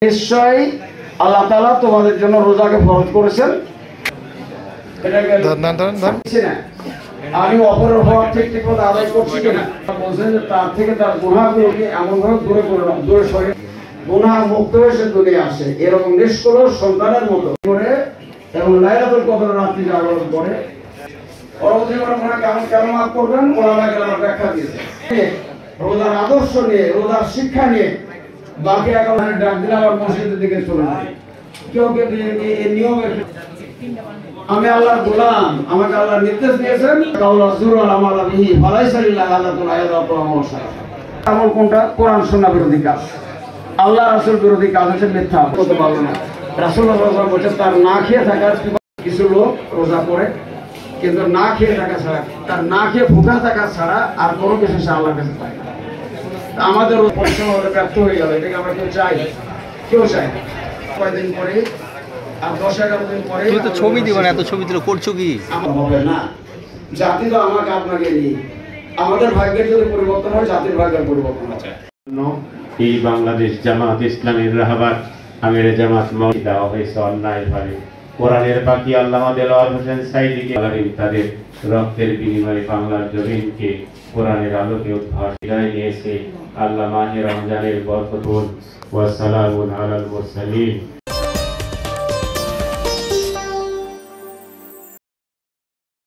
নিশ্চয়ই আল্লাহ তাআলা তোমাদের জন্য রোজাকে ফরজ করেছেন। আমি অপরের হওয়ার ঠিক মতো আদায় করছি কিনা বলছেন যে তার থেকে তার গুনাহগুলোকে এমনভাবে দূরে করলাম, দূরে সরে গুনাহ মুক্ত হয়ে সে দুনিয়া আসে, এরকম নিষ্কলুষ সন্তানের মতো করে এবং লাইলাতুল কদর রাত্রি জাগরণ করে পরবর্তী গুনাহ কেমন মাফ করবেন ওলামা কেরাম ব্যাখ্যা দিয়েছে। রোজার আদর্শ নিয়ে, রোজার শিক্ষা নিয়ে বাকি একেবারে ডাক দিলে আবার মসজিদের দিকে চলে যায়। কেউ কেউ এই নিয়মের আমি আল্লাহর গোলাম, আমাকে আল্লাহ নির্দেশ দিয়েছেন কাউলা সুরুল আমাল বিহি ফালাইসা লিল্লাহি আলাতুল আয়াতুল আমসা। আমল কোনটা? কোরআন সুন্নাহ বিরোধী কাজ, আল্লাহ রাসূল বিরোধী কাজ হচ্ছে মিথ্যা বলতে পারবে না। রাসূলুল্লাহ সাল্লাল্লাহু আলাইহি ওয়াসাল্লাম বলেছেন তার না খেয়ে থাকার কিছু লোক রোজা করে কিন্তু না খেয়ে থাকা ছাড়া, তার না খেয়ে ভুখা থাকা ছাড়া আর কোনো কিছু সে আল্লাহর কাছে পায় না। আমাদের পরিশ্রম ব্যর্থ হয়ে গেল, এটাকে আমরা কেউ চাই? কেউ চাই না। কয়েকদিন পরে আর 10-11 দিন পরে তুমি তো ছবি দিবে না, এত ছবি দিলে করছো কি? হবে না, জাতি তো আমাকে আপনাকে নিয়ে, আমাদের ভাগ্যের যদি পরিবর্তন হয় জাতির ভাগ্যের পরিবর্তন আছে। এই বাংলাদেশ জামাত ইসলামের রাহবার আমির জামাত মওলানা দেওয়া হয়েছে অন্যায়ভাবে। কোরআনের বাকি আল্লামা দেলোয়ার হোসেন সাইদিকে তাদের রক্তের বিনিময়ে বাংলার জমিনকে কোরআনের আলোকে উদ্ধার নিয়েছে। আল্লাহ মাহে রমজানের বরকতুল ওয়া সালামুন আলাল মুরসালিন।